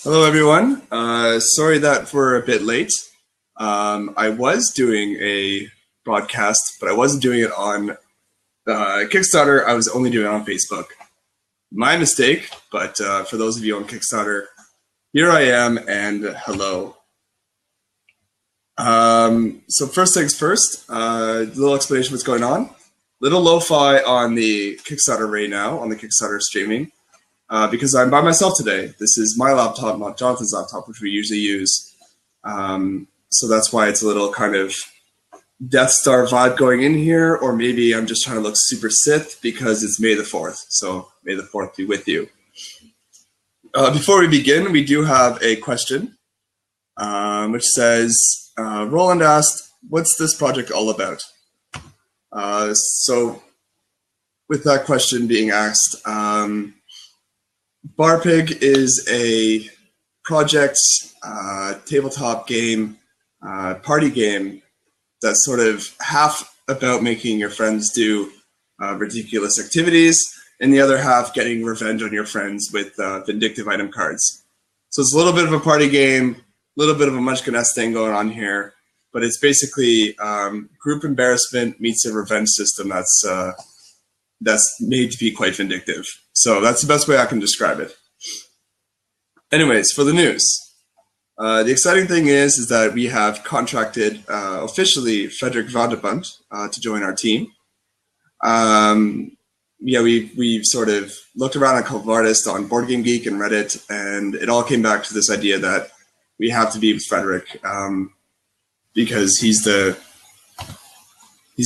Hello, everyone. Sorry that we're a bit late. I was doing a broadcast, but I wasn't doing it on Kickstarter. I was only doing it on Facebook. My mistake, but for those of you on Kickstarter, here I am, and hello. So first things first, a little explanation of what's going on. Little lo-fi on the Kickstarter right now, on the Kickstarter streaming. Because I'm by myself today. This is my laptop, not Jonathan's laptop, which we usually use. So that's why it's a little kind of Death Star vibe going in here, or maybe I'm just trying to look super Sith because it's May the 4th. So May the 4th be with you. Before we begin, we do have a question, which says, Roland asked, what's this project all about? So with that question being asked, BaRPiG is a project, tabletop game, party game that's sort of half about making your friends do ridiculous activities, and the other half getting revenge on your friends with vindictive item cards. So it's a little bit of a party game, a little bit of a Munchkin-esque thing going on here, but it's basically group embarrassment meets a revenge system that's made to be quite vindictive. So that's the best way I can describe it. Anyways, for the news. The exciting thing is that we have contracted officially Frederick Bunt to join our team. We've sort of looked around a couple of artists on Board Game Geek and Reddit, and it all came back to this idea that we have to be with Frederick because he's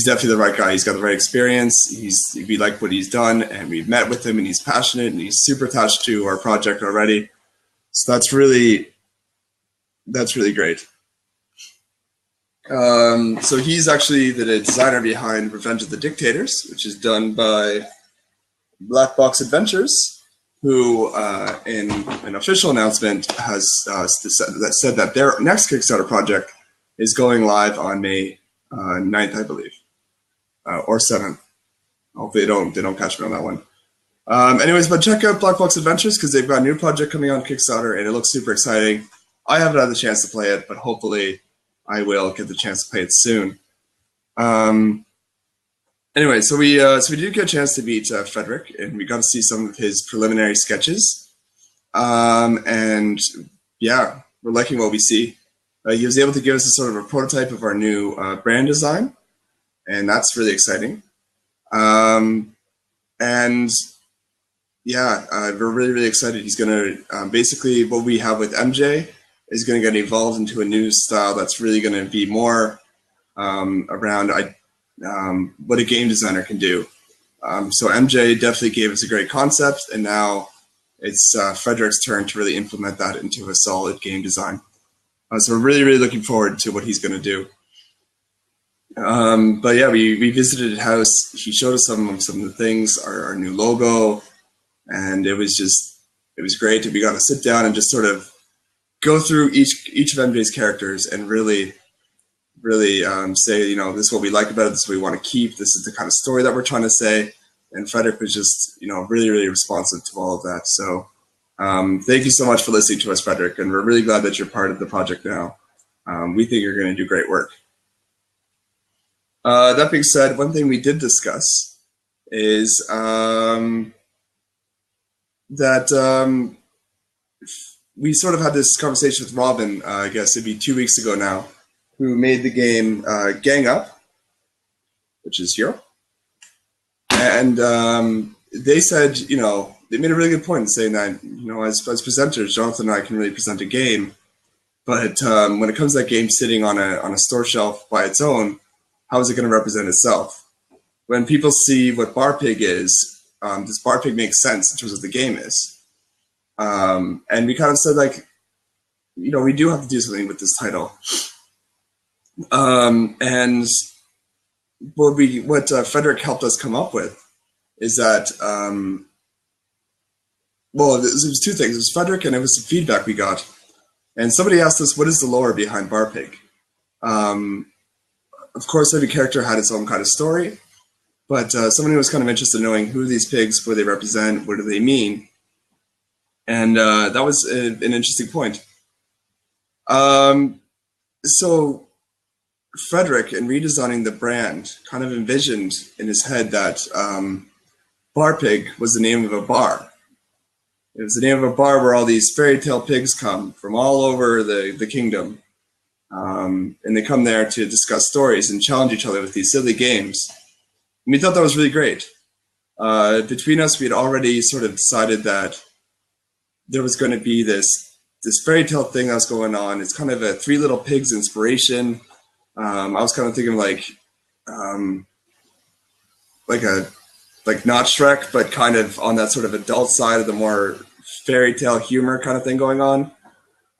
definitely the right guy. He's got the right experience. We like what he's done, and we've met with him, and he's passionate, and he's super attached to our project already. So that's really great. So he's actually the designer behind Revenge of the Dictators, which is done by Black Box Adventures, who, in an official announcement, has said that their next Kickstarter project is going live on May 9th, I believe, or 7th. Hopefully they don't catch me on that one. Anyways, but check out Black Box Adventures because they've got a new project coming on Kickstarter, and it looks super exciting. I haven't had the chance to play it, but hopefully I will get the chance to play it soon. Anyway, so we did get a chance to meet Frederick, and we got to see some of his preliminary sketches. And yeah, we're liking what we see. He was able to give us a sort of a prototype of our new brand design, and that's really exciting. And yeah, we're really, really excited. He's going to, basically what we have with MJ is going to get evolved into a new style that's really going to be more around what a game designer can do. So MJ definitely gave us a great concept, and now it's Frederick's turn to really implement that into a solid game design. So we're really, really looking forward to what he's going to do. But yeah, we visited his house. He showed us some of the things, our new logo, and it was great. We got to sit down and just sort of go through each of MJ's characters and really say, you know, this is what we like about it, this is what we want to keep, this is the kind of story that we're trying to say. And Frederick was just, you know, really, really responsive to all of that. So thank you so much for listening to us, Frederick, and we're really glad that you're part of the project now. We think you're going to do great work. That being said, one thing we did discuss is that we sort of had this conversation with Robin, I guess it'd be 2 weeks ago now, who made the game Gang Up, which is here. And they said, you know, they made a really good point in saying that, you know, as presenters, Jonathan and I can really present a game, but when it comes to that game sitting on a store shelf by its own, how is it going to represent itself? When people see what BaRPiG is, does BaRPiG make sense in terms of the game is? And we kind of said, like, you know, we do have to do something with this title. And what Frederick helped us come up with is that, well, it was two things. It was Frederick, and it was some feedback we got. And somebody asked us, what is the lore behind BaRPiG? Of course, every character had its own kind of story, but someone who was kind of interested in knowing who are these pigs, what do they represent, what do they mean? And that was an interesting point. So Frederick, in redesigning the brand, kind of envisioned in his head that BaRPiG was the name of a bar. It was the name of a bar where all these fairy tale pigs come from all over the kingdom. And they come there to discuss stories and challenge each other with these silly games. And we thought that was really great. Between us, we had already sort of decided that there was going to be this fairy tale thing that was going on. It's kind of a Three Little Pigs inspiration. I was kind of thinking like not Shrek, but kind of on that sort of adult side of the more fairy tale humor kind of thing going on.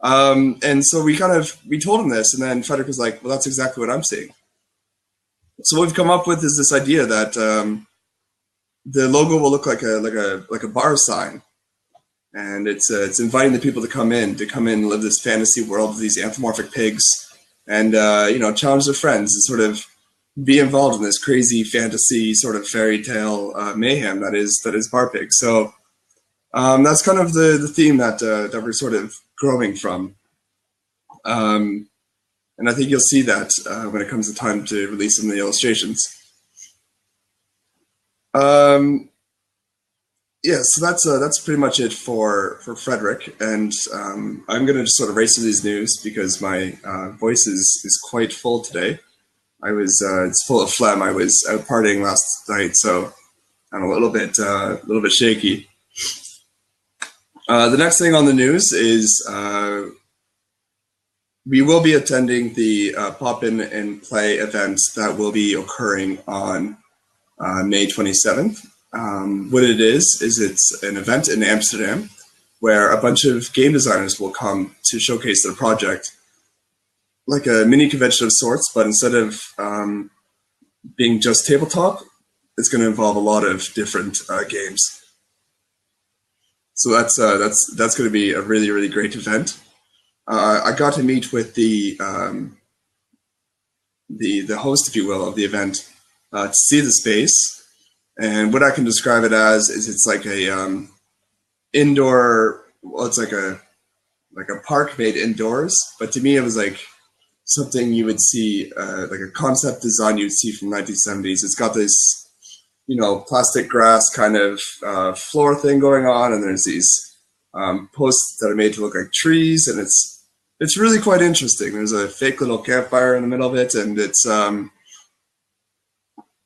And so we told him this, and then Frederick was like, well, that's exactly what I'm seeing. So what we've come up with is this idea that the logo will look like a bar sign. And it's inviting the people to come in and live this fantasy world of these anthropomorphic pigs, and challenge their friends and sort of be involved in this crazy fantasy sort of fairy tale mayhem that is BaRPiG. So that's kind of the theme that we're sort of growing from, and I think you'll see that when it comes to time to release some of the illustrations. Yeah, so that's pretty much it for Frederick, and I'm going to just sort of race through these news because my voice is quite full today. It's full of phlegm. I was out partying last night, so I'm a little bit shaky. The next thing on the news is we will be attending the Pop In and Play event that will be occurring on May 27th. What it is it's an event in Amsterdam where a bunch of game designers will come to showcase their project, like a mini convention of sorts, but instead of being just tabletop, it's going to involve a lot of different games. So that's going to be a really, really great event. I got to meet with the host, if you will, of the event to see the space. And what I can describe it as is it's like a indoor. Well, it's like a park made indoors. But to me, it was like something you would see, like a concept design you'd see from 1970s. It's got this, plastic grass kind of floor thing going on, and there's these posts that are made to look like trees, and it's really quite interesting. There's a fake little campfire in the middle of it, and it's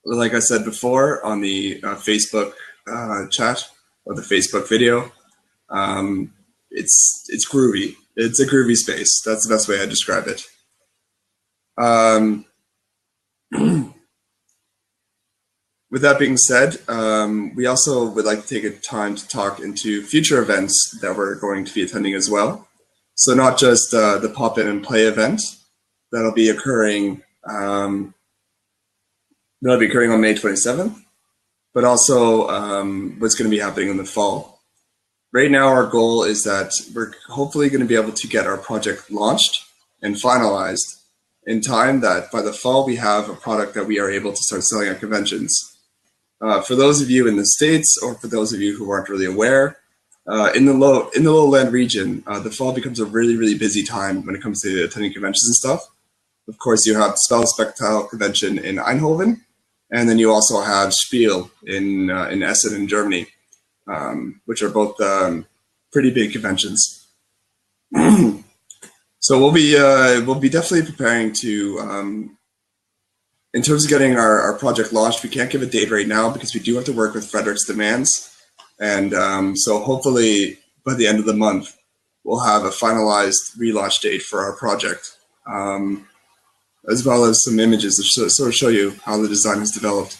like I said before on the Facebook chat or the Facebook video, it's groovy. It's a groovy space. That's the best way I describe it. With that being said, we also would like to take a time to talk into future events that we're going to be attending as well. So not just the Pop In and Play event that'll be occurring. That'll be occurring on May 27th, but also what's going to be happening in the fall. Right now, our goal is that we're hopefully going to be able to get our project launched and finalized in time that by the fall we have a product that we are able to start selling at conventions. For those of you in the States, or for those of you who aren't really aware, in the lowland region, the fall becomes a really, really busy time when it comes to attending conventions and stuff. Of course, you have the Spell Spectacle convention in Eindhoven, and then you also have Spiel in Essen in Germany, which are both pretty big conventions. So we'll be definitely preparing to, in terms of getting our project launched. We can't give a date right now because we do have to work with Frederick's demands, and so hopefully by the end of the month we'll have a finalized relaunch date for our project. As well as some images to sort of show you how the design is developed.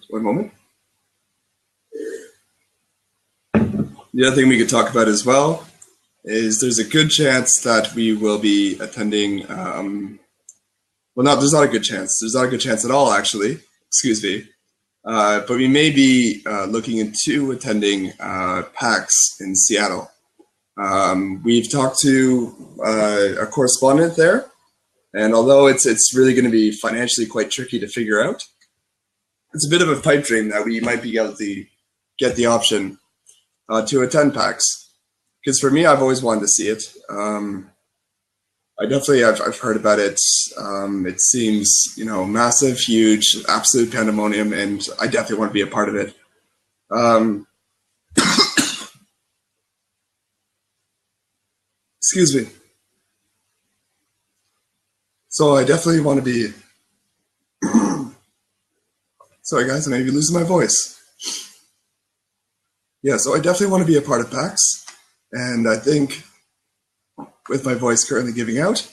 One moment. The other thing we could talk about as well is there's a good chance that we will be attending, there's not a good chance. There's not a good chance at all, actually. Excuse me. But we may be looking into attending PAX in Seattle. We've talked to a correspondent there, and although it's really going to be financially quite tricky to figure out, it's a bit of a pipe dream that we might be able to get the option to attend PAX. Because for me, I've always wanted to see it. I've heard about it. It seems, you know, massive, huge, absolute pandemonium, and I definitely want to be a part of it. Excuse me. So I definitely want to be. Sorry, guys, I may be losing my voice. Yeah, so I definitely want to be a part of PAX, and I think with my voice currently giving out,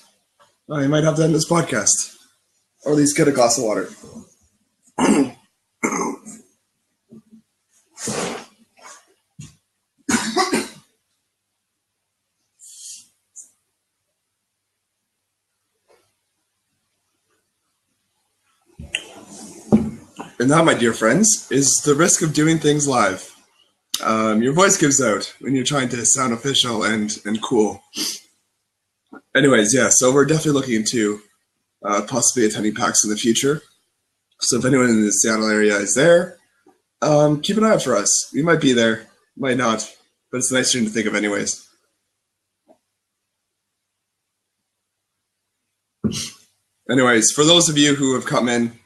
I might have to end this podcast, or at least get a glass of water. And that, my dear friends, is the risk of doing things live. Your voice gives out when you're trying to sound official and cool. Anyways, yeah, so we're definitely looking into possibly attending PAX in the future. So if anyone in the Seattle area is there, keep an eye out for us. We might be there, might not, but it's a nice thing to think of anyways. Anyways, for those of you who have come in,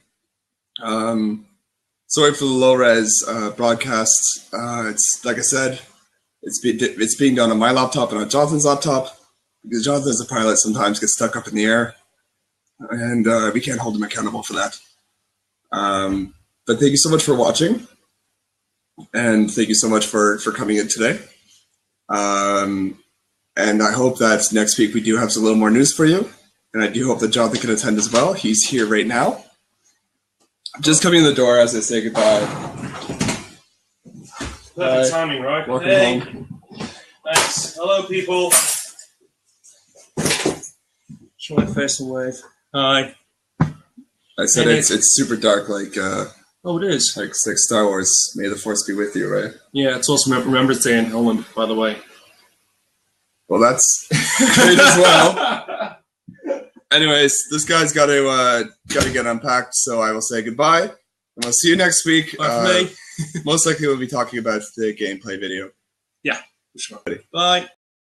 sorry for the low-res broadcast. It's like I said, it's being done on my laptop and on Jonathan's laptop, because Jonathan as a pilot sometimes gets stuck up in the air, and we can't hold him accountable for that. But thank you so much for watching, and thank you so much for coming in today. And I hope that next week we do have a little more news for you, and I do hope that Jonathan can attend as well. He's here right now. Just coming in the door as I say goodbye. Perfect timing, right? Welcome home. Thanks. Hello, people. Show my face and wave. Hi. I said it's super dark, like Oh, it is. like Star Wars. May the Force be with you, right? Yeah, it's also Remembrance Day in Holland, by the way. Well, that's great as well. Anyways, this guy's got to get unpacked, so I will say goodbye, and we'll see you next week. Bye for me. Most likely, we'll be talking about the gameplay video. Yeah, for sure. Bye.